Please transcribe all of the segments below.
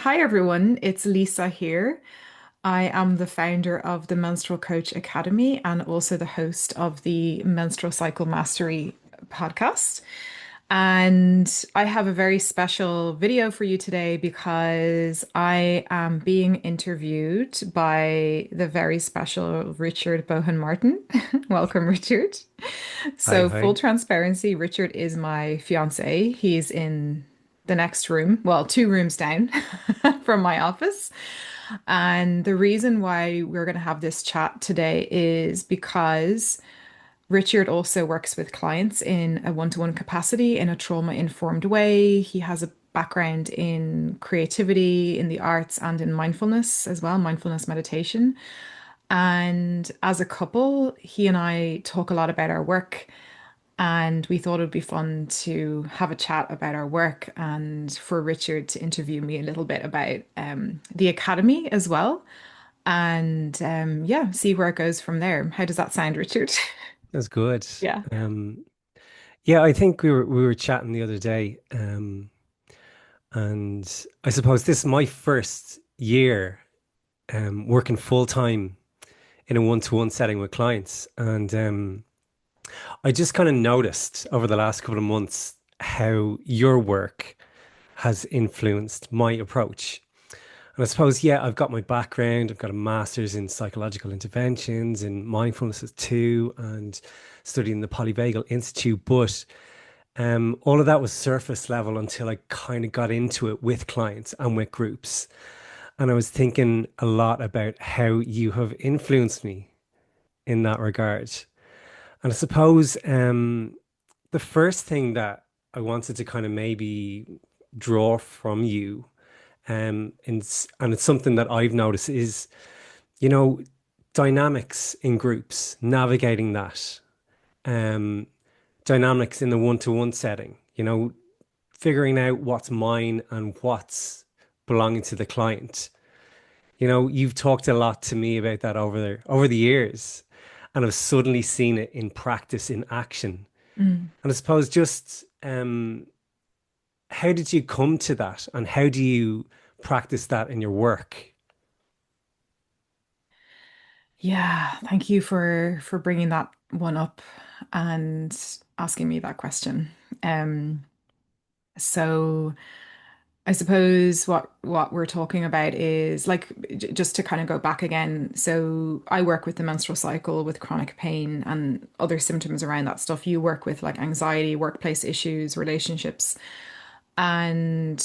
Hi everyone, it's Lisa here. I am the founder of the Menstrual Coach Academy and also the host of the Menstrual Cycle Mastery podcast. And I have a very special video for you today because I am being interviewed by the very special Richard Bohan Martin. Welcome, Richard. Hi, So, full hi. transparency, Richard is my fiance. He's in the next room, well, two rooms down from my office. And the reason why we're going to have this chat today is because Richard also works with clients in a one-to-one capacity in a trauma-informed way. He has a background in creativity, in the arts, and in mindfulness as well, mindfulness meditation. And as a couple, he and I talk a lot about our work, and we thought it would be fun to have a chat about our work and for Richard to interview me a little bit about the academy as well. And yeah, see where it goes from there. How does that sound, Richard? That's good. Yeah. Um, yeah, I think we were chatting the other day, and I suppose this is my first year working full time in a one-to-one setting with clients, and I just kind of noticed over the last couple of months how your work has influenced my approach. And I suppose, yeah, I've got my background. I've got a master's in psychological interventions, in mindfulness too, and studying the Polyvagal Institute. But all of that was surface level until I kind of got into it with clients and with groups. And I was thinking a lot about how you have influenced me in that regard. And I suppose the first thing that I wanted to kind of maybe draw from you, and it's something that I've noticed is, you know, dynamics in groups, navigating that, um, dynamics in the one-to-one setting, figuring out what's mine and what's belonging to the client. You've talked a lot to me about that over the years, and I've suddenly seen it in practice, in action. Mm. And I suppose just how did you come to that, and how do you practice that in your work? Yeah, thank you for bringing that one up and asking me that question. Um, so I suppose what we're talking about is like just to kind of go back again. So I work with the menstrual cycle with chronic pain and other symptoms around that stuff. You work with like anxiety, workplace issues, relationships, and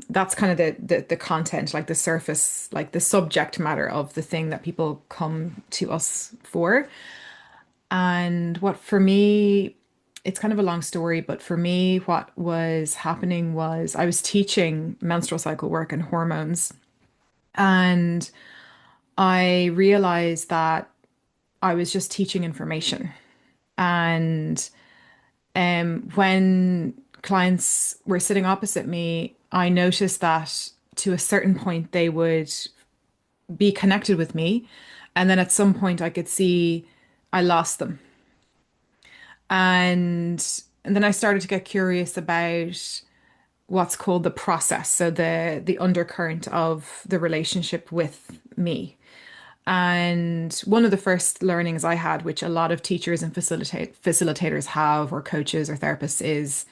that's kind of the content, like the surface, like the subject matter of the thing that people come to us for. And what for me, it's kind of a long story, but for me, what was happening was I was teaching menstrual cycle work and hormones, and I realized that I was just teaching information. And when clients were sitting opposite me, I noticed that to a certain point they would be connected with me, and then at some point I could see I lost them. And then I started to get curious about what's called the process, so the undercurrent of the relationship with me. And one of the first learnings I had, which a lot of teachers and facilitators have, or coaches or therapists, is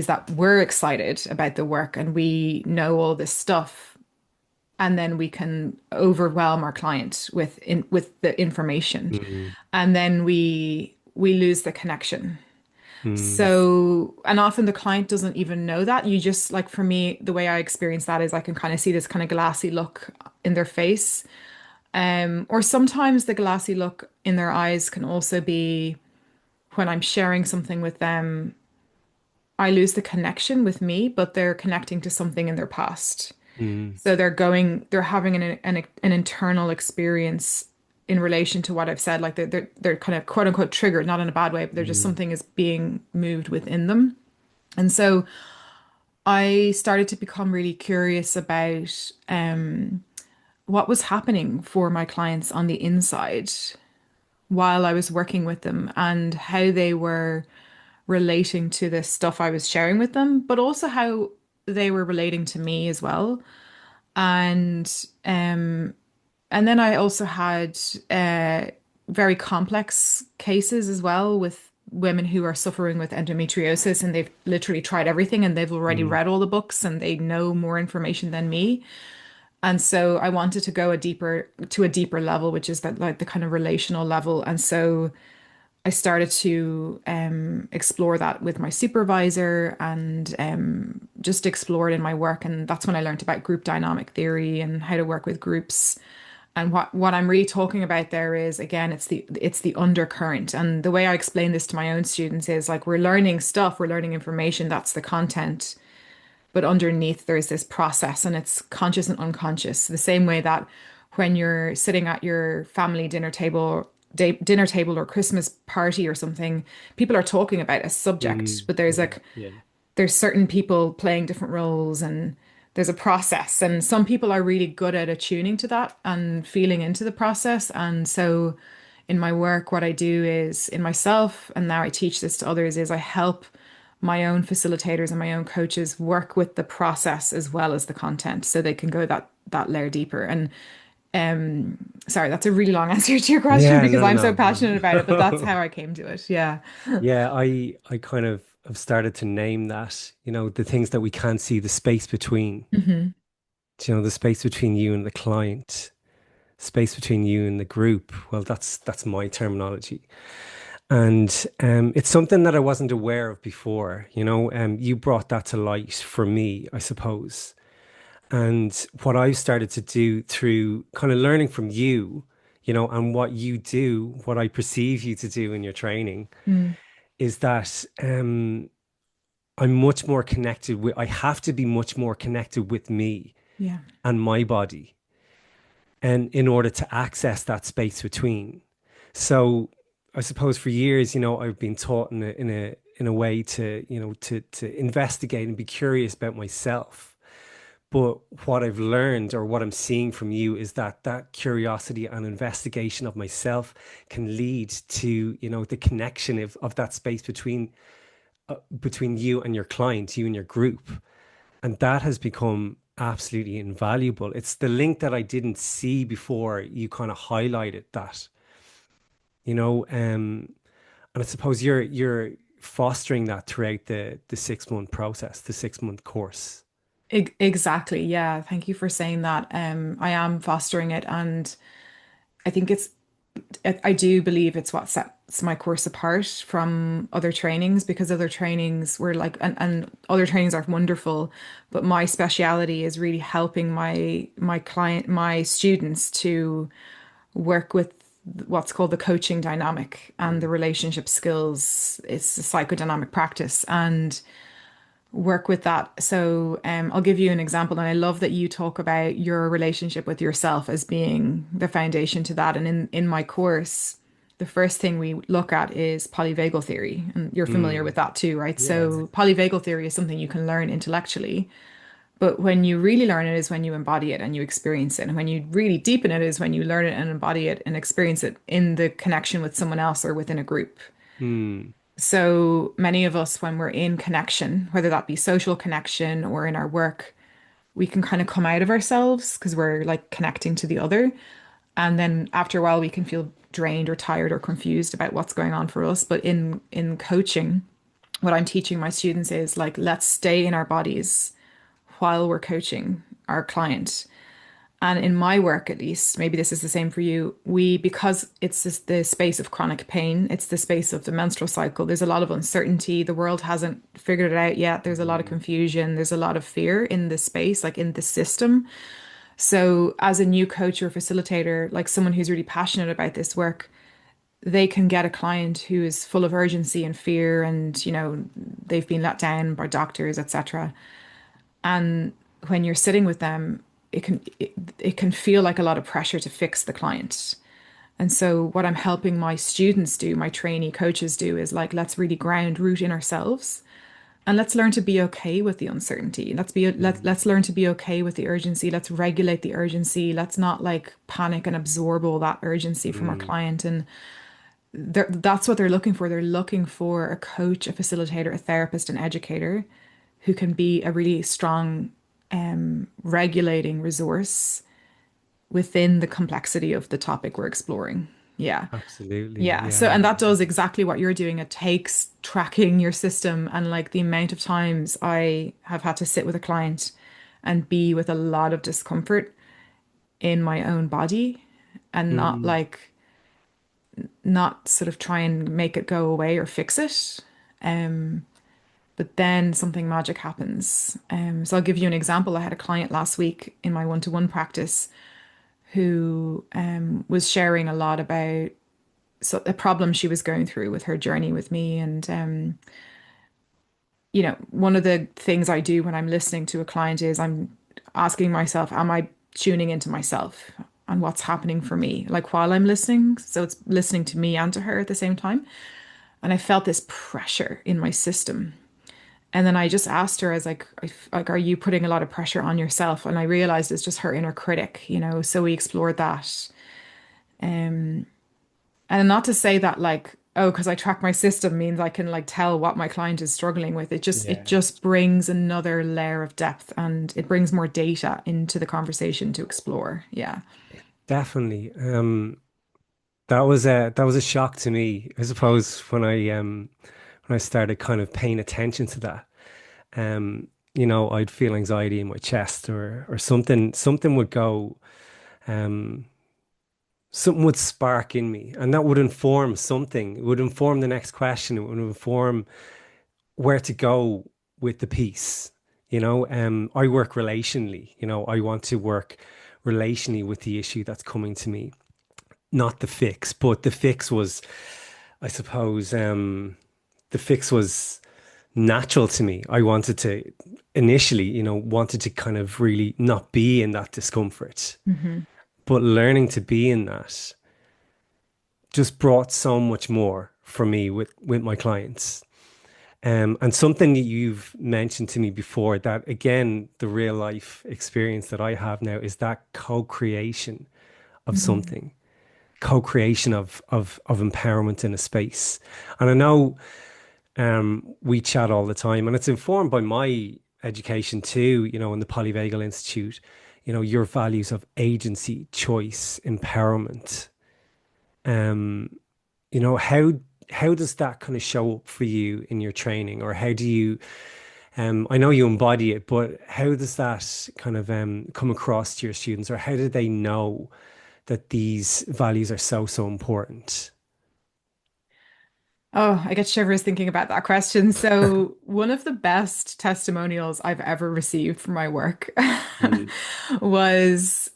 that we're excited about the work and we know all this stuff, and then we can overwhelm our client with the information, Mm, and then we lose the connection. mm, So, and often the client doesn't even know that. You just like, for me, the way I experience that is I can kind of see this kind of glassy look in their face. Or sometimes the glassy look in their eyes can also be when I'm sharing something with them, I lose the connection with me, but they're connecting to something in their past. mm, So they're having an internal experience in relation to what I've said. Like they're kind of quote unquote triggered, not in a bad way, but they're just mm, something is being moved within them. And so I started to become really curious about what was happening for my clients on the inside while I was working with them and how they were relating to the stuff I was sharing with them, but also how they were relating to me as well. And and then I also had very complex cases as well with women who are suffering with endometriosis, and they've literally tried everything and they've already Mm, read all the books and they know more information than me. And so I wanted to go a deeper level, which is that like the kind of relational level. And so I started to explore that with my supervisor and just explore it in my work. And that's when I learned about group dynamic theory and how to work with groups. And what I'm really talking about there is, again, it's the undercurrent. And the way I explain this to my own students is like we're learning stuff, we're learning information, that's the content. But underneath there's this process and it's conscious and unconscious. The same way that when you're sitting at your family dinner table or Christmas party or something, people are talking about a subject, but there's yeah, like yeah. there's certain people playing different roles and there's a process. And some people are really good at attuning to that and feeling into the process. And so in my work, what I do is in myself, and now I teach this to others, is I help my own facilitators and my own coaches work with the process as well as the content so they can go that layer deeper. And sorry, that's a really long answer to your question Yeah, because no, I'm so no, passionate about it, but that's no. how I came to it. Yeah. Yeah, I kind of have started to name that, the things that we can't see, the space between, Hmm. the space between you and the client, space between you and the group. Well, that's my terminology. And it's something that I wasn't aware of before, you brought that to light for me, I suppose. And what I've started to do through kind of learning from you, and what you do, what I perceive you to do in your training, Mm, is that I'm much more connected with, I have to be much more connected with me yeah. and my body, and in order to access that space between. So I suppose for years, I've been taught in a way to, to investigate and be curious about myself. But what I've learned or what I'm seeing from you is that that curiosity and investigation of myself can lead to, the connection of that space between you and your client, you and your group. And that has become absolutely invaluable. It's the link that I didn't see before you kind of highlighted that, you know, and I suppose you're fostering that throughout the 6 month process, the 6 month course. Exactly. Yeah. Thank you for saying that. I am fostering it, and I think I do believe it's what sets my course apart from other trainings because other trainings were like, and other trainings are wonderful, but my speciality is really helping my students to work with what's called the coaching dynamic and the Mm, relationship skills. It's a psychodynamic practice and work with that. So I'll give you an example. And I love that you talk about your relationship with yourself as being the foundation to that. And in my course, the first thing we look at is polyvagal theory. And you're familiar with mm, that too, right? yeah. So polyvagal theory is something you can learn intellectually. But when you really learn it is when you embody it and you experience it. And when you really deepen it is when you learn it and embody it and experience it in the connection with someone else or within a group. Mm, So many of us, when we're in connection, whether that be social connection or in our work, we can kind of come out of ourselves because we're like connecting to the other. And then after a while, we can feel drained or tired or confused about what's going on for us. But in coaching, what I'm teaching my students is like, let's stay in our bodies while we're coaching our client. And in my work, at least, maybe this is the same for you, because it's just the space of chronic pain, it's the space of the menstrual cycle, there's a lot of uncertainty. The world hasn't figured it out yet. There's a lot of mm, confusion. There's a lot of fear in this space, like in the system. So, as a new coach or facilitator, like someone who's really passionate about this work, they can get a client who is full of urgency and fear and, they've been let down by doctors, etc. And when you're sitting with them, it can feel like a lot of pressure to fix the client. And so what I'm helping my students do, my trainee coaches do, is like let's really ground root in ourselves and let's learn to be okay with the uncertainty. mm, Let's learn to be okay with the urgency. Let's regulate the urgency. Let's not like panic and absorb all that urgency from our mm, client. And that's what they're looking for. They're looking for a coach, a facilitator, a therapist, an educator who can be a really strong regulating resource within the complexity of the topic we're exploring. Yeah. Absolutely. Yeah. So, Yeah. and that does exactly what you're doing. It takes tracking your system and like the amount of times I have had to sit with a client and be with a lot of discomfort in my own body and not Mm, like, not sort of try and make it go away or fix it. But then something magic happens. So I'll give you an example. I had a client last week in my one-to-one practice who was sharing a lot about a problem she was going through with her journey with me. And, one of the things I do when I'm listening to a client is I'm asking myself, am I tuning into myself and what's happening for me, like while I'm listening? So it's listening to me and to her at the same time. And I felt this pressure in my system. And then I just asked her, I was like, are you putting a lot of pressure on yourself? And I realized it's just her inner critic. So we explored that. And not to say that like, oh, because I track my system means I can like tell what my client is struggling with. It yeah, just brings another layer of depth and it brings more data into the conversation to explore. Yeah. definitely. That was a shock to me, I suppose, when I started kind of paying attention to that. I'd feel anxiety in my chest or something would go, um, something would spark in me, and that would inform something. It would inform the next question. It would inform where to go with the piece. I work relationally. I want to work relationally with the issue that's coming to me, not the fix. But the fix was, I suppose, the fix was natural to me. I wanted to initially, wanted to kind of really not be in that discomfort, Hmm. but learning to be in that just brought so much more for me with my clients. And something that you've mentioned to me before, that again, the real life experience that I have now is that co-creation of Hmm. something, co-creation of empowerment in a space. And I know we chat all the time, and it's informed by my education too, in the Polyvagal Institute, your values of agency, choice, empowerment. Um, how does that kind of show up for you in your training, or how do you I know you embody it, but how does that kind of come across to your students, or how do they know that these values are so important? Oh, I get shivers thinking about that question. So, one of the best testimonials I've ever received for my work Mm, was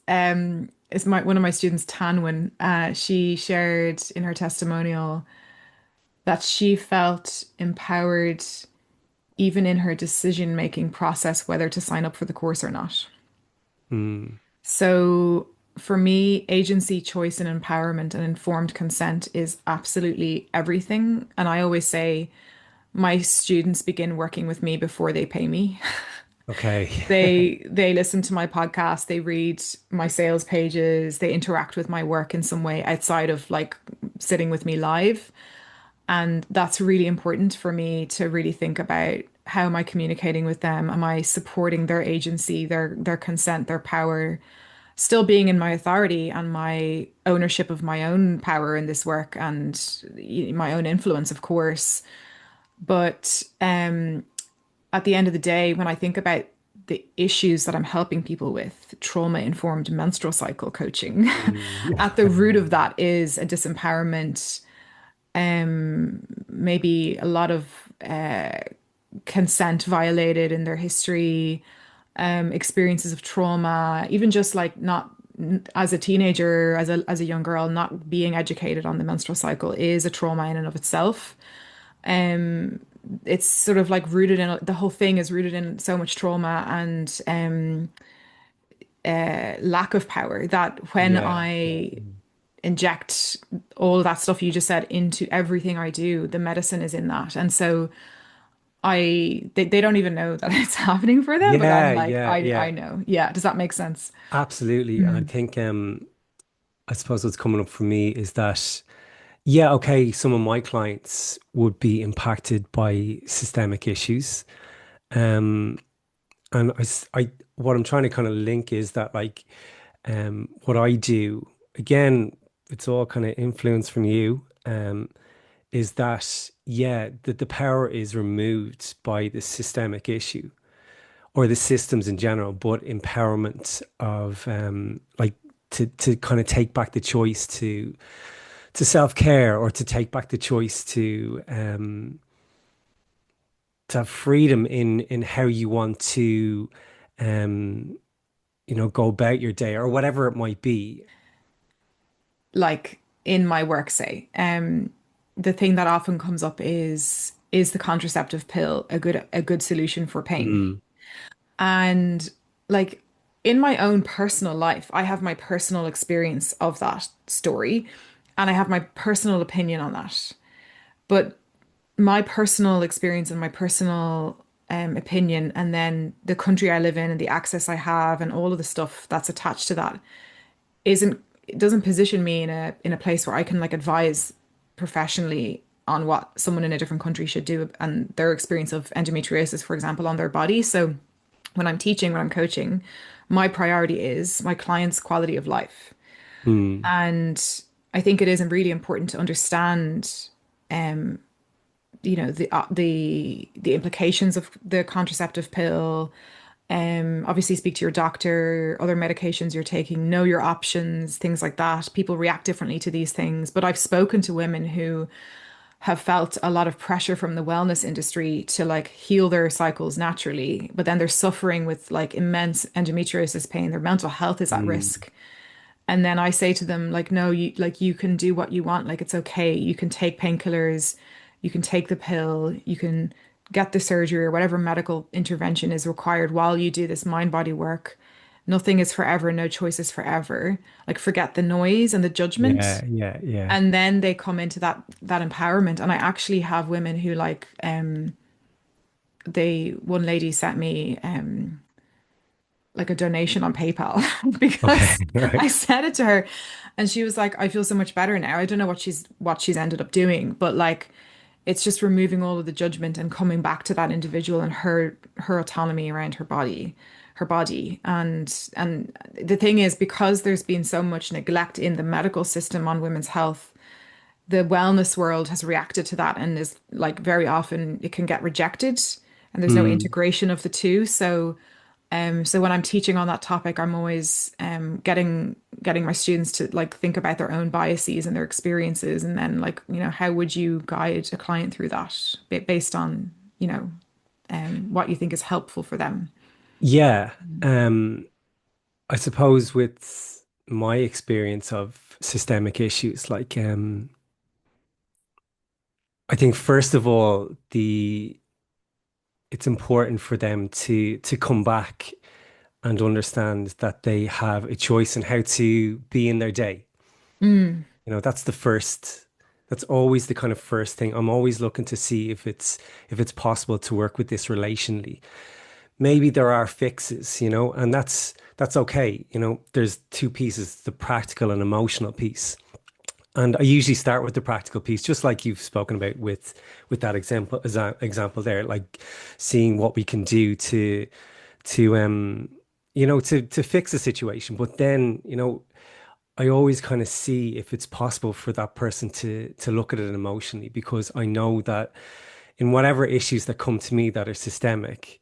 is my one of my students, Tanwin. She shared in her testimonial that she felt empowered even in her decision-making process whether to sign up for the course or not. mm, So for me, agency, choice, and empowerment and informed consent is absolutely everything. And I always say my students begin working with me before they pay me. okay. They listen to my podcast, they read my sales pages, they interact with my work in some way outside of like sitting with me live. And that's really important for me to really think about how am I communicating with them? Am I supporting their agency, their consent, their power, still being in my authority and my ownership of my own power in this work and my own influence, of course. But at the end of the day, when I think about the issues that I'm helping people with, trauma-informed menstrual cycle coaching, Mm. at the root of that is a disempowerment, maybe a lot of consent violated in their history, experiences of trauma, even just like not as a teenager, as a young girl, not being educated on the menstrual cycle is a trauma in and of itself. It's sort of like rooted in the whole thing is rooted in so much trauma and lack of power that when Yeah, yeah. I inject all that stuff you just said into everything I do, the medicine is in that. And so they don't even know that it's happening for them, but I'm Yeah, like, yeah, I yeah. know. Yeah. Does that make sense? Absolutely. I Mm. think I suppose what's coming up for me is that, yeah, okay, some of my clients would be impacted by systemic issues. Um, and what I'm trying to kind of link is that like, what I do, again, it's all kind of influence from you, is that, yeah, that the power is removed by the systemic issue or the systems in general, but empowerment of, like, to kind of take back the choice to self-care, or to take back the choice to have freedom in how you want to, um, go about your day or whatever it might be. Like in my work, say, the thing that often comes up is the contraceptive pill a good solution for pain? Mm, And like in my own personal life, I have my personal experience of that story and I have my personal opinion on that. But my personal experience and my personal opinion, and then the country I live in and the access I have and all of the stuff that's attached to that isn't it doesn't position me in a place where I can like advise professionally on what someone in a different country should do and their experience of endometriosis, for example, on their body. So when I'm teaching, when I'm coaching, my priority is my client's quality of life. mm, And I think it is really important to understand, the implications of the contraceptive pill. Obviously, speak to your doctor, other medications you're taking, know your options, things like that. People react differently to these things. But I've spoken to women who have felt a lot of pressure from the wellness industry to like heal their cycles naturally, but then they're suffering with like immense endometriosis pain. Their mental health is at mm. risk. And then I say to them, like, no, you can do what you want. Like, it's okay. You can take painkillers, you can take the pill, you can get the surgery or whatever medical intervention is required while you do this mind body work. Nothing is forever, no choice is forever. Like, forget the noise and the judgment. Yeah, yeah, yeah. And then they come into that empowerment. And I actually have women who like one lady sent me like a donation on PayPal Okay, because I right. said it to her and she was like, I feel so much better now. I don't know what she's ended up doing, but like it's just removing all of the judgment and coming back to that individual and her autonomy around her body. And the thing is, because there's been so much neglect in the medical system on women's health, the wellness world has reacted to that and is like very often it can get rejected and there's no Mm. integration of the two. So when I'm teaching on that topic, I'm always getting my students to like think about their own biases and their experiences, and then like how would you guide a client through that based on what you think is helpful for them. Yeah. Um, I suppose with my experience of systemic issues, like, I think first of all, the it's important for them to come back and understand that they have a choice in how to be in their day. Mm, That's that's always the kind of first thing. I'm always looking to see if it's possible to work with this relationally. Maybe there are fixes, and that's okay. There's two pieces, the practical and emotional piece. And I usually start with the practical piece, just like you've spoken about with that example there, like seeing what we can do to fix the situation. But then, I always kind of see if it's possible for that person to look at it emotionally, because I know that in whatever issues that come to me that are systemic,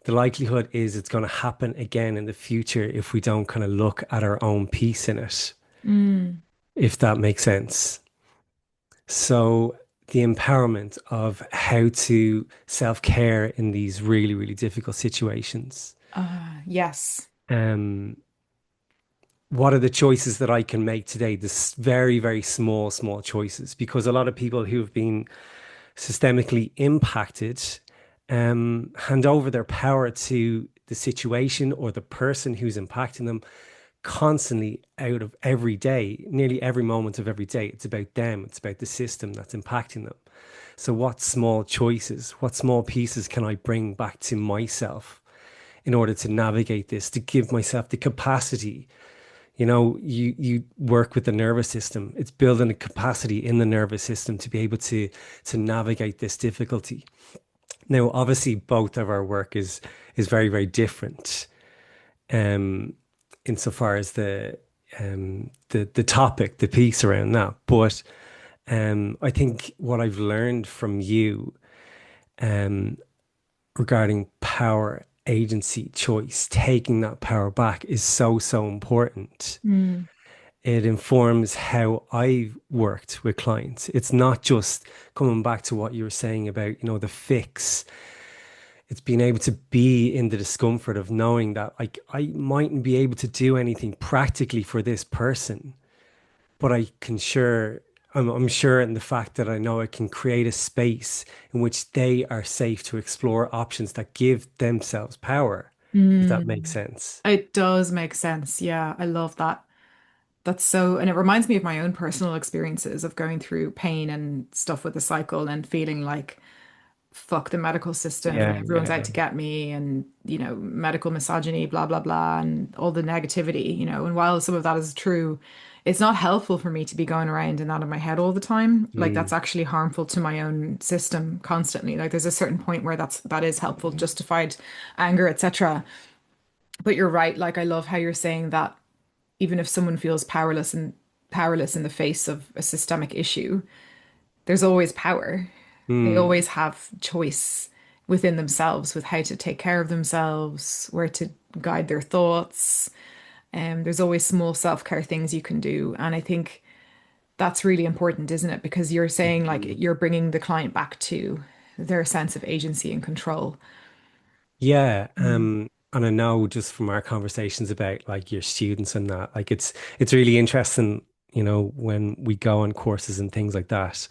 the likelihood is it's going to happen again in the future if we don't kind of look at our own piece in it, mm, if that makes sense. So the empowerment of how to self-care in these really, really difficult situations. yes. Um, what are the choices that I can make today? This very, very small, small choices, because a lot of people who have been systemically impacted hand over their power to the situation or the person who's impacting them constantly out of every day, nearly every moment of every day. It's about them, it's about the system that's impacting them. So, what small choices, what small pieces can I bring back to myself in order to navigate this, to give myself the capacity? You work with the nervous system. It's building a capacity in the nervous system to be able to navigate this difficulty. Now, obviously, both of our work is very, very different, um, insofar as the topic, the piece around that. But I think what I've learned from you, um, regarding power, agency, choice, taking that power back is so, so important. Mm. It informs how I worked with clients. It's not just coming back to what you were saying about, the fix. It's being able to be in the discomfort of knowing that, like, I mightn't be able to do anything practically for this person, but I'm sure in the fact that I know I can create a space in which they are safe to explore options that give themselves power, if that makes Mm. sense. It does make sense. Yeah, I love that. That's so, and it reminds me of my own personal experiences of going through pain and stuff with the cycle and feeling like, fuck the medical system, Yeah, everyone's out yeah. to get me, and, medical misogyny, blah, blah, blah, and all the negativity, And while some of that is true, it's not helpful for me to be going around in that in my head all the time. Like, that's Mm, actually harmful to my own system constantly. Like, there's a certain point where that is helpful, justified anger, etc. But you're right. Like, I love how you're saying that even if someone feels powerless in the face of a systemic issue, there's always power. They mm. always have choice within themselves with how to take care of themselves, where to guide their thoughts. There's always small self-care things you can do. And I think that's really important, isn't it? Because you're saying like Mhm. you're bringing the client back to their sense of agency and control. Yeah, Mm. and I know just from our conversations about like your students and that, like it's really interesting, when we go on courses and things like that.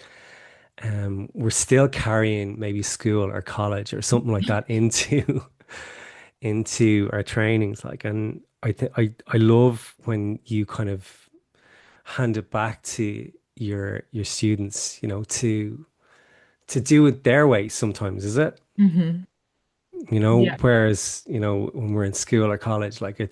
We're still carrying maybe school or college or something like that into into our trainings. Like, and I think I love when you kind of hand it back to your students, to do it their way sometimes, is it? Hmm. Yeah. Whereas, when we're in school or college, like you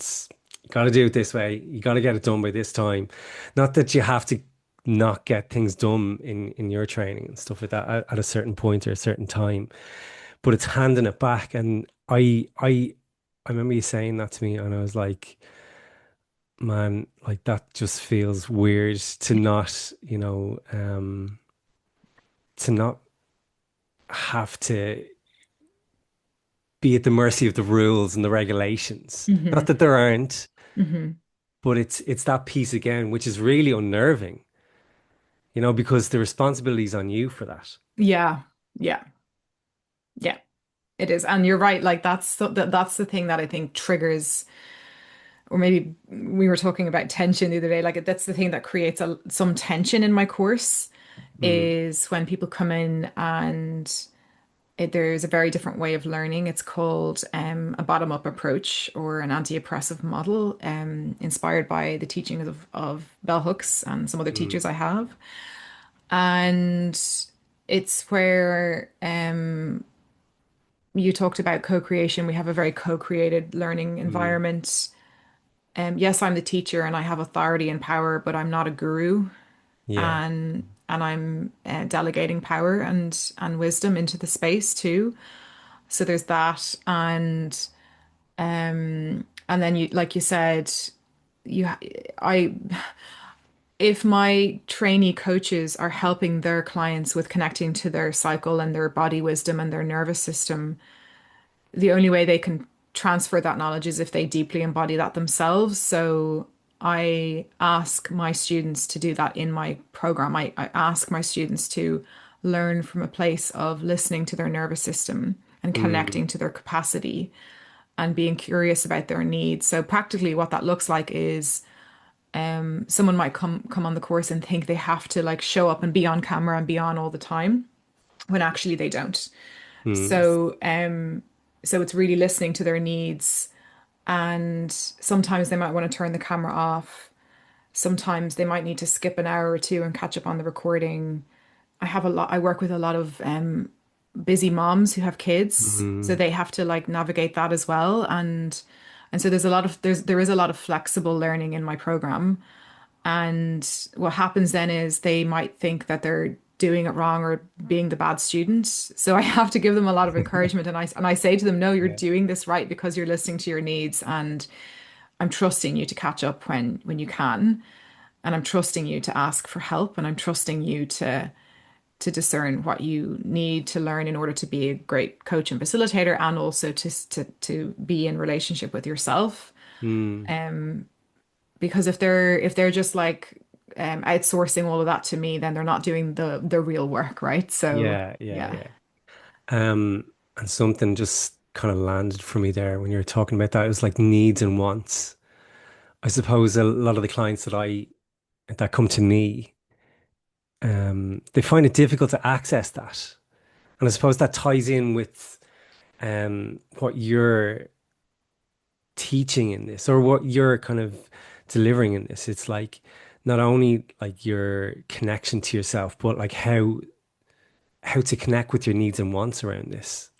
got to do it this way, you got to get it done by this time. Not that you have to not get things done in your training and stuff like that at a certain point or a certain time, but it's handing it back. And I remember you saying that to me, and I was like, man, like that just feels weird to not, to not have to be at the mercy of the rules and the regulations. Not Hmm. that there aren't, Hmm. but it's that piece again, which is really unnerving, because the responsibility is on you for that. Yeah. Yeah. Yeah. It is. And you're right. Like that's the thing that I think triggers, or maybe we were talking about tension the other day. Like that's the thing that creates some tension in my course Mm, is when people come in and there's a very different way of learning. It's called a bottom-up approach or an anti-oppressive model, inspired by the teachings of bell hooks and some other mm, teachers I have. And it's where you talked about co-creation. We have a very co-created learning mm. environment. Yes, I'm the teacher and I have authority and power, but I'm not a guru, Yeah. and I'm delegating power and wisdom into the space too. So there's that, and then you, like you said, you, I, if my trainee coaches are helping their clients with connecting to their cycle and their body wisdom and their nervous system, the only way they can transfer that knowledge is if they deeply embody that themselves. So I ask my students to do that in my program. I ask my students to learn from a place of listening to their nervous system and Mm, connecting to their capacity and being curious about their needs. So practically what that looks like is someone might come on the course and think they have to like show up and be on camera and be on all the time when actually they don't. mm, So it's really listening to their needs, and sometimes they might want to turn the camera off. Sometimes they might need to skip an hour or two and catch up on the recording. I work with a lot of busy moms who have kids, so mm, they have to like navigate that as well. And so there is a lot of flexible learning in my program. And what happens then is they might think that they're doing it wrong or being the bad student. So I have to give them a lot of encouragement, and I say to them, no, you're Yeah. doing this right because you're listening to your needs, and I'm trusting you to catch up when you can, and I'm trusting you to ask for help, and I'm trusting you to discern what you need to learn in order to be a great coach and facilitator, and also to be in relationship with yourself. Mm. Because if they're just like outsourcing all of that to me, then they're not doing the real work, right? So Yeah, yeah, yeah. yeah. And something just kind of landed for me there when you were talking about that. It was like needs and wants. I suppose a lot of the clients that come to me, they find it difficult to access that. And I suppose that ties in with what you're teaching in this or what you're kind of delivering in this. It's like not only like your connection to yourself, but like how to connect with your needs and wants around this.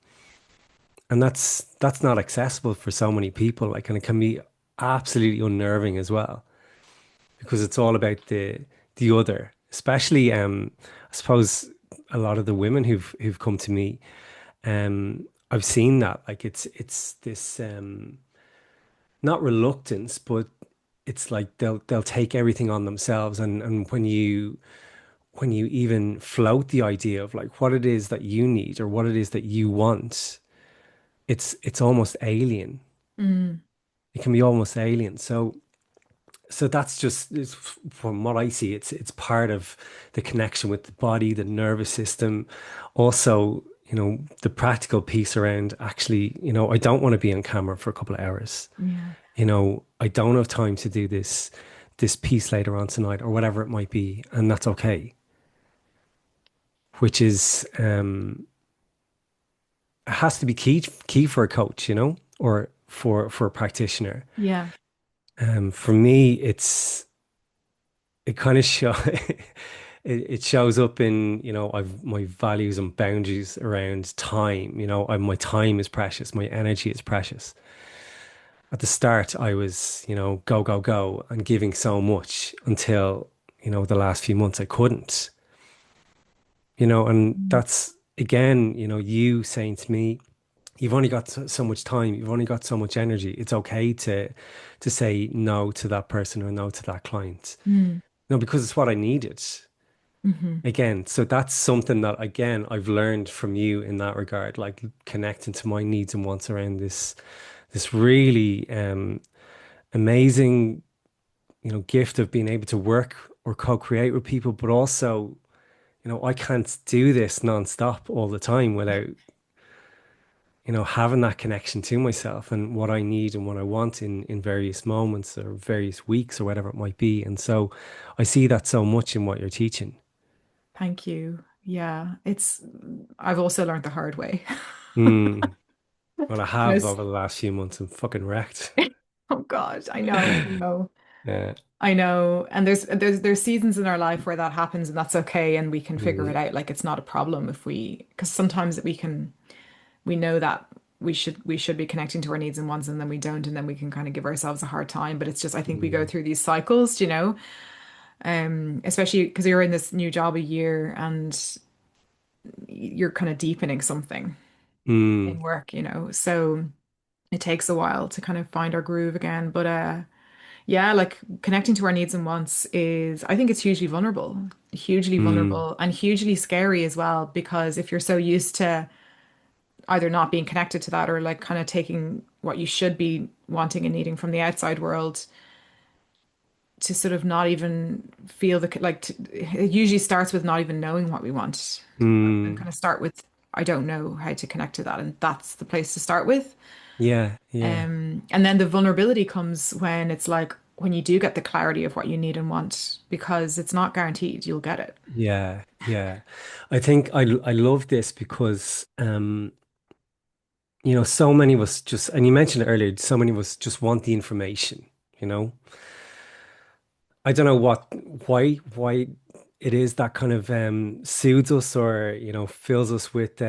And that's not accessible for so many people. Like, and it can be absolutely unnerving as well because it's all about the other. Especially, I suppose a lot of the women who've come to me, I've seen that. Like, it's this not reluctance, but it's like they'll take everything on themselves. And when you even float the idea of like what it is that you need or what it is that you want, it's almost alien. Mm, It can be almost alien. So that's just from what I see, it's part of the connection with the body, the nervous system, also, the practical piece around actually, I don't want to be on camera for a couple of hours. yeah. I don't have time to do this piece later on tonight or whatever it might be, and that's okay. Which is it has to be key for a coach, or for a practitioner. Yeah. For me, it kind of it shows up in, I've my values and boundaries around time. My time is precious, my energy is precious. At the start, I was, go, go, go, and giving so much until, the last few months I couldn't, and Mm. that's again, you saying to me, you've only got so much time, you've only got so much energy. It's okay to say no to that person or no to that client. Mm. No, because it's what I needed. Hmm. Again, so that's something that again I've learned from you in that regard, like connecting to my needs and wants around this really amazing, gift of being able to work or co-create with people, but also, I can't do this nonstop all the time without, having that connection to myself and what I need and what I want in various moments or various weeks or whatever it might be. And so I see that so much in what you're teaching. Thank you. Yeah, I've also learned the hard way. Mm. Well, I have Yes. over the last few months. I'm fucking wrecked. Oh God, I know, I know. Yeah. I know. And there's seasons in our life where that happens, and that's okay, and we can figure it Mm, out. Like it's not a problem because sometimes we know that we should be connecting to our needs and wants, and then we don't, and then we can kind of give ourselves a hard time. But it's just I think we go mm, through these cycles, especially because you're in this new job a year and you're kind of deepening something in mm, work. So it takes a while to kind of find our groove again. But yeah, like connecting to our needs and wants is, I think it's hugely mm, vulnerable and hugely scary as well, because if you're so used to either not being connected to that or like kind of taking what you should be wanting and needing from the outside world to sort of not even feel it usually starts with not even knowing what we want and kind mm. of start with, I don't know how to connect to that. And that's the place to start with. Yeah, yeah, And then the vulnerability comes when it's like when you do get the clarity of what you need and want, because it's not guaranteed you'll get it. yeah, yeah. I think I love this because so many of us just, and you mentioned it earlier, so many of us just want the information, you know. I don't know why it is that kind of soothes us or, fills us with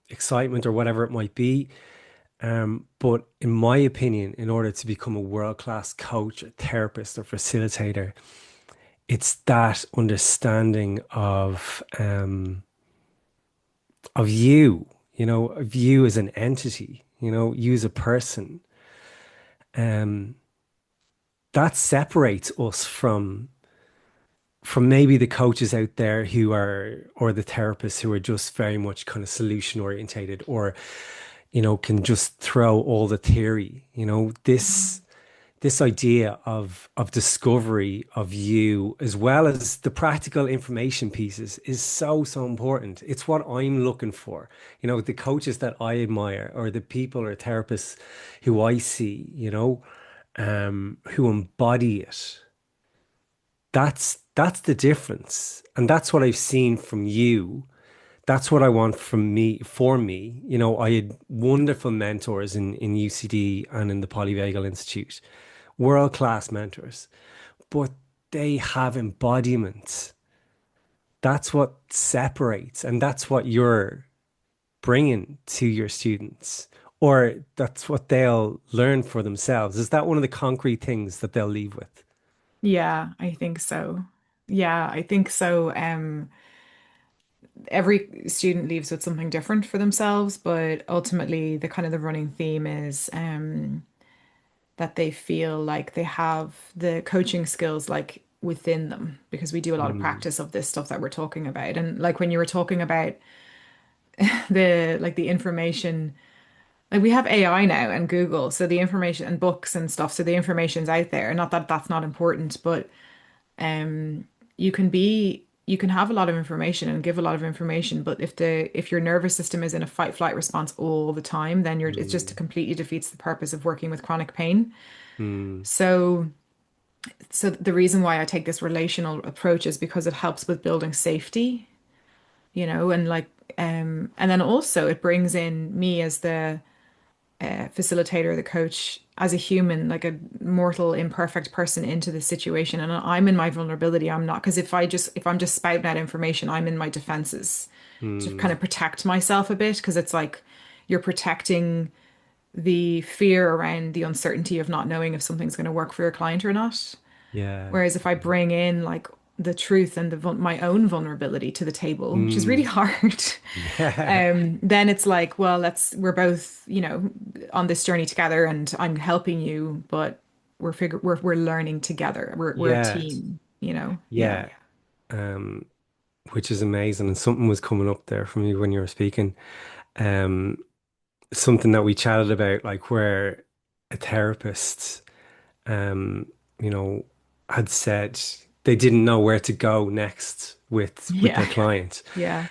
excitement or whatever it might be. But in my opinion, in order to become a world-class coach, or therapist, or facilitator, it's that understanding of you, of you as an entity, you as a person. Um, that separates us from maybe the coaches out there who are, or the therapists who are just very much kind of solution orientated, or can just throw all the theory. This idea of discovery of you, as well as the practical information pieces, is so important. It's what I'm looking for. The coaches that I admire, or the people or therapists who I see, who embody it. That's the difference. And that's what I've seen from you. That's what I want from me, for me. I had wonderful mentors in UCD and in the Polyvagal Institute, world-class mentors, but they have embodiment. That's what separates, and that's what you're bringing to your students, or that's what they'll learn for themselves. Is that one of the concrete things that they'll leave with? Yeah, I think so. Yeah, I think so. Every student leaves with something different for themselves, but ultimately the kind of the running theme is that they feel like they have the coaching skills like within them because we do a lot of Mm, practice of this stuff that we're talking about. And like when you were talking about the information, like we have AI now and Google, so the information and books and stuff, so the information's out there. Not that that's not important, but you can have a lot of information and give a lot of information, but if your nervous system is in a fight flight response all the time, then it just mm, completely defeats the purpose of working with chronic pain. mm. So the reason why I take this relational approach is because it helps with building safety, and like and then also it brings in me as the facilitator, the coach, as a human, like a mortal, imperfect person into the situation. And I'm in my vulnerability. I'm not, because if I'm just spouting out information, I'm in my defenses to kind Mm, of protect myself a bit, because it's like you're protecting the fear around the uncertainty of not knowing if something's going to work for your client or not. yeah. Whereas if I bring in like the truth and my own vulnerability to the table, which is really Mm, hard, yeah. then it's like, well, we're both, on this journey together and I'm helping you, but we're learning together. We're a Yeah. team. Yeah. Yeah. Um, which is amazing. And something was coming up there for me when you were speaking. Um, Something that we chatted about, like where a therapist, um, you know, had said they didn't know where to go next with Yeah. their client. Yeah.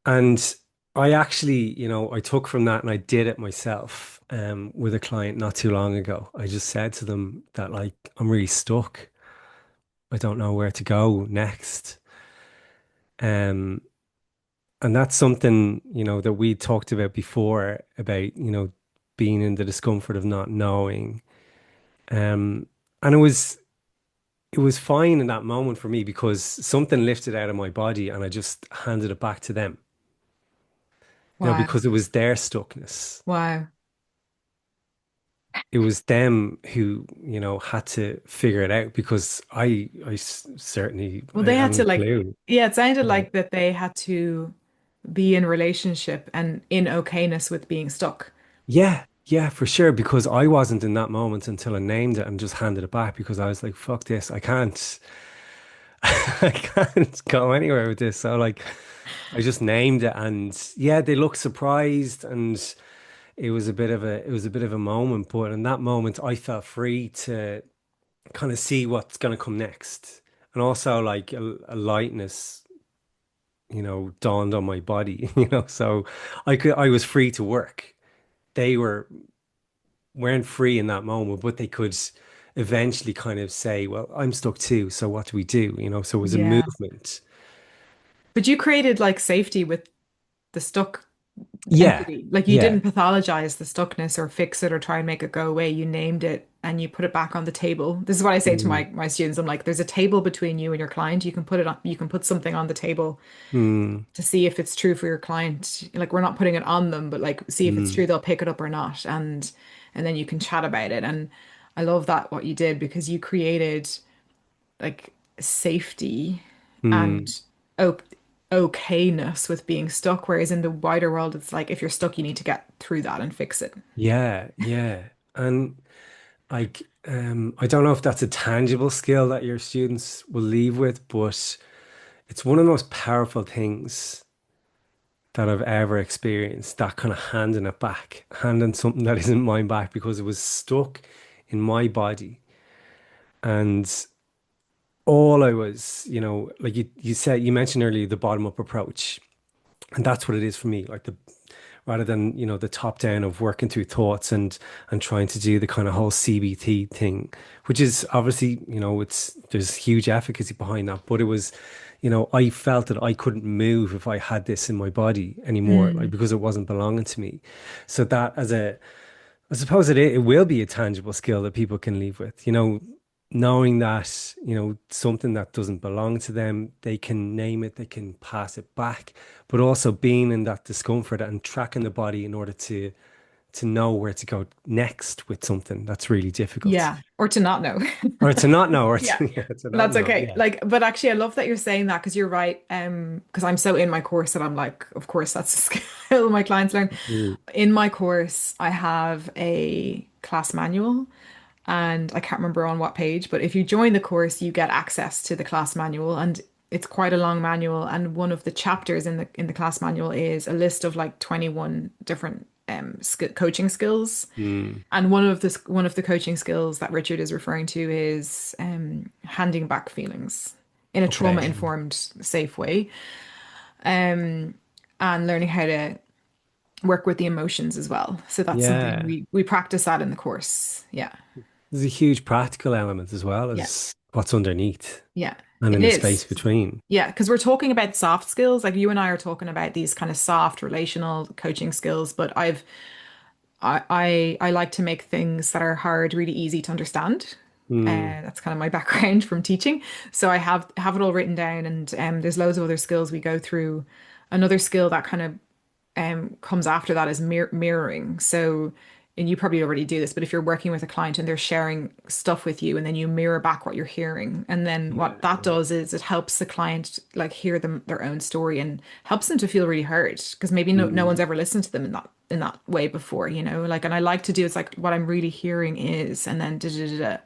And I actually, I took from that and I did it myself, with a client not too long ago. I just said to them that, like, I'm really stuck. I don't know where to go next. Um, and that's something, that we talked about before, about, being in the discomfort of not knowing. Um, and it was fine in that moment for me because something lifted out of my body and I just handed it back to them, Wow. because it was their stuckness. Wow. It was them who, had to figure it out, because certainly Well, I they had hadn't to a like, clue. yeah, it sounded Yeah. like that they had to be in relationship and in okayness with being stuck. Yeah, yeah, for sure. Because I wasn't in that moment until I named it and just handed it back, because I was like, fuck this. I can't, I can't go anywhere with this. So, like, I just named it, and yeah, they looked surprised, and it was a bit of a moment. But in that moment, I felt free to kind of see what's going to come next. And also, like, a lightness, dawned on my body, so I was free to work. They weren't free in that moment, but they could eventually kind of say, well, I'm stuck too. So what do we do? So it was a Yeah. movement. But you created like safety with the stuck Yeah. entity. Like you Yeah. didn't pathologize the stuckness or fix it or try and make it go away. You named it and you put it back on the table. This is what I say to Mm, my students. I'm like, there's a table between you and your client. You can put it on, you can put something on the table mm, to see if it's true for your client. Like we're not putting it on them, but like see if it's mm, true, they'll pick it up or not. And then you can chat about it. And I love that what you did because you created like safety Mm. and o okayness with being stuck. Whereas in the wider world, it's like if you're stuck, you need to get through that and fix it. Yeah, yeah. And I don't know if that's a tangible skill that your students will leave with, but it's one of the most powerful things that I've ever experienced, that kind of handing it back, handing something that isn't mine back because it was stuck in my body. And all I was, like you said, you mentioned earlier the bottom up approach. And that's what it is for me. Like rather than, the top down of working through thoughts and trying to do the kind of whole CBT thing, which is obviously, there's huge efficacy behind that. But it was, I felt that I couldn't move if I had this in my body anymore, like Mm. because it wasn't belonging to me. So that I suppose it will be a tangible skill that people can leave with, knowing that, something that doesn't belong to them, they can name it, they can pass it back, but also being in that discomfort and tracking the body in order to know where to go next with something that's really difficult. Yeah, or to not know. Or to not know, or Yeah. to, yeah, to not That's know. okay. Yeah. Like, but actually, I love that you're saying that because you're right. Because I'm so in my course that I'm like, of course, that's a skill my clients learn. Mm. In my course, I have a class manual, and I can't remember on what page, but if you join the course, you get access to the class manual, and it's quite a long manual. And one of the chapters in the class manual is a list of like 21 different sk coaching skills. Mm. And one of the coaching skills that Richard is referring to is handing back feelings in a Okay. trauma-informed, safe way, and learning how to work with the emotions as well. So that's something Yeah. we practice that in the course. Yeah, There's a huge practical element as well yeah, as what's underneath yeah. and It in the space is. between. Yeah, because we're talking about soft skills. Like you and I are talking about these kind of soft relational coaching skills, but I like to make things that are hard really easy to understand. Mm. That's kind of my background from teaching. So I have it all written down, and there's loads of other skills we go through. Another skill that kind of comes after that is mirroring. So, and you probably already do this, but if you're working with a client and they're sharing stuff with you, and then you mirror back what you're hearing, and then Yeah. what that does is it helps the client like hear them their own story and helps them to feel really heard because maybe no Mm. one's ever listened to them in that way before, like, and I like to do it's like what I'm really hearing is, and then da da da da.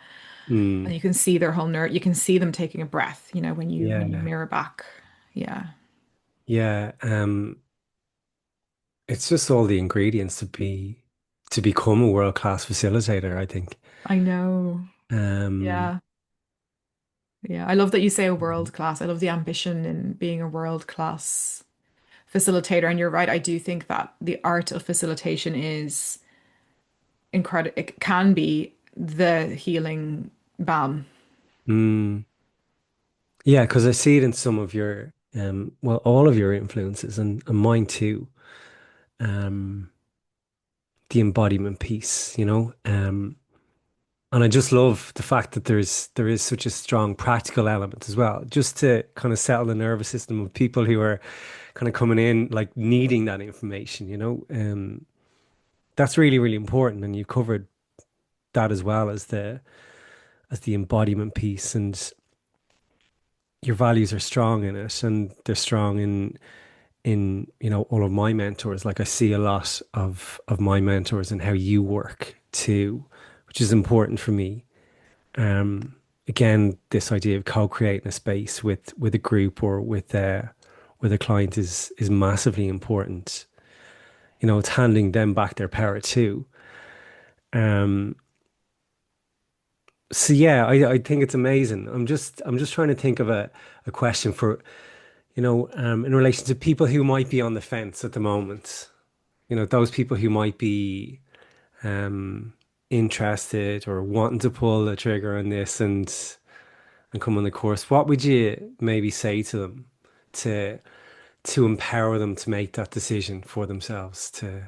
And Mm. you can see their whole nerve, you can see them taking a breath, when you Yeah. mirror back. Yeah, Yeah. It's just all the ingredients to become a world-class facilitator, I think. I know. Um, Yeah. Yeah, I love that you say a world class. I love the ambition in being a world class facilitator. And you're right, I do think that the art of facilitation is incredible. It can be the healing balm. mm, yeah, because I see it in some of your well, all of your influences and mine too. Um, the embodiment piece, and I just love the fact that there is such a strong practical element as well, just to kind of settle the nervous system of people who are kind of coming in like needing that information. That's really, really important. And you covered that as well as the embodiment piece, and your values are strong in it, and they're strong in all of my mentors. Like I see a lot of my mentors and how you work too, which is important for me. Again, this idea of co-creating a space with a group or with a client is massively important. It's handing them back their power too. Um, so yeah, I think it's amazing. I'm just trying to think of a question for, in relation to people who might be on the fence at the moment. Those people who might be um interested or wanting to pull the trigger on this and come on the course. What would you maybe say to them to to empower them to make that decision for themselves to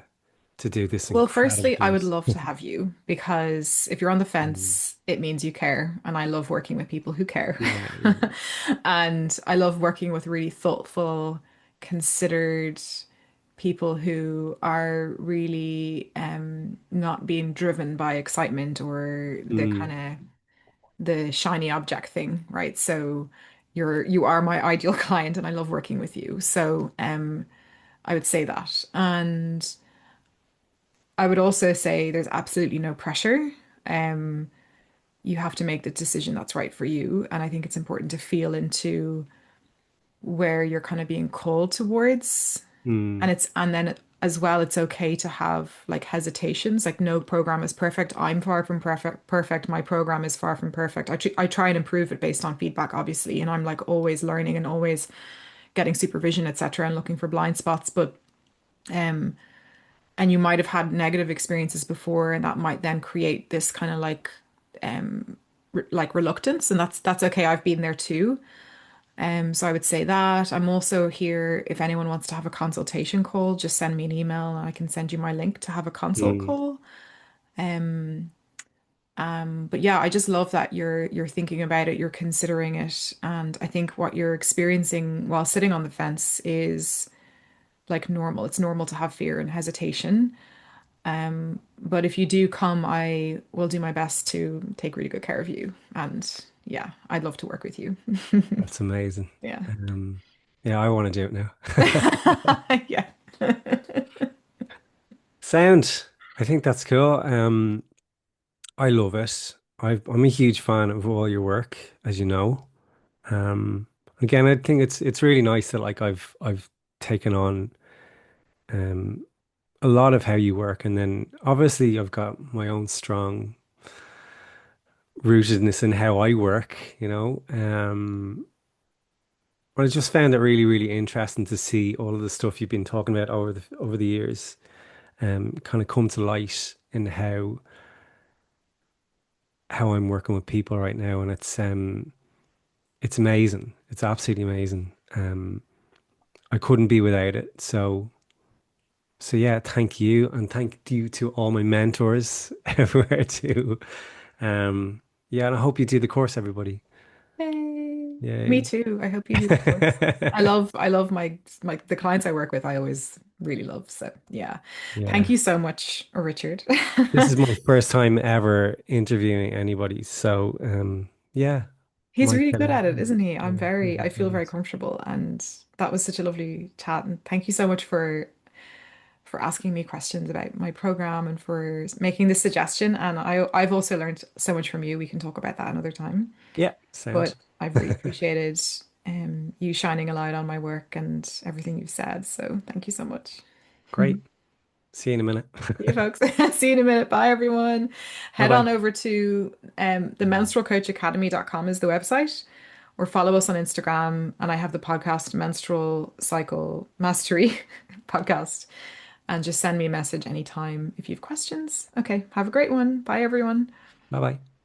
do this Well, incredible firstly, I would course? love to have you because if you're on the Mm. fence, it means you care. And I love working with people who care. Yeah, yeah. And I love working with really thoughtful, considered people who are really not being driven by excitement or the kind Mm. of the shiny object thing, right? So you are my ideal client and I love working with you. So I would say that. And I would also say there's absolutely no pressure. Um you have to make the decision that's right for you. And I think it's important to feel into where you're kind of being called towards. Mm, And then as well, it's okay to have like hesitations. Like no program is perfect. I'm far from perfect. My program is far from perfect. I try and improve it based on feedback, obviously. And I'm like always learning and always getting supervision, etc., and looking for blind spots. But um, and you might have had negative experiences before, and that might then create this kind of like reluctance, and that's okay. I've been there too. So I would say that. I'm also here if anyone wants to have a consultation call, just send me an email and I can send you my link to have a consult mm. call. But yeah, I just love that you're thinking about it, you're considering it, and I think what you're experiencing while sitting on the fence is like normal. It's normal to have fear and hesitation. But if you do come, I will do my best to take really good care of you. And yeah, I'd love to work with you. That's amazing. Yeah. Um, yeah, I want to do it now. Yeah. Sound. I think that's cool. I love it. I'm a huge fan of all your work, as you know. Um, Again, I think it's really nice that like I've taken on um a lot of how you work, and then obviously I've got my own strong rootedness in how I work, you know. But I just found it really, really interesting to see all of the stuff you've been talking about over the years, kind of come to light in how I'm working with people right now, and it's amazing. It's absolutely amazing. I couldn't be without it. So yeah, thank you, and thank you to all my mentors everywhere too. Um, yeah, and I hope you do the course, everybody. Yay. Me Yay. too. I hope you do the course. I love my the clients I work with, I always really love. So yeah. Thank Yeah. you so much, Richard. This is my first time ever interviewing anybody. So yeah, He's might really get good a at it, isn't he? might I get feel very names. comfortable and that was such a lovely chat. And thank you so much for asking me questions about my program and for making this suggestion. And I've also learned so much from you. We can talk about that another time. Yeah, sound. But I've really appreciated you shining a light on my work and everything you've said. So thank you so much. Great. See you in a minute. See you folks. See you in a minute. Bye everyone. Bye Head on bye. over to the menstrualcoachacademy.com is the website, or follow us on Instagram. And I have the podcast Menstrual Cycle Mastery podcast. And just send me a message anytime if you have questions. Okay, have a great one. Bye everyone. Bye bye.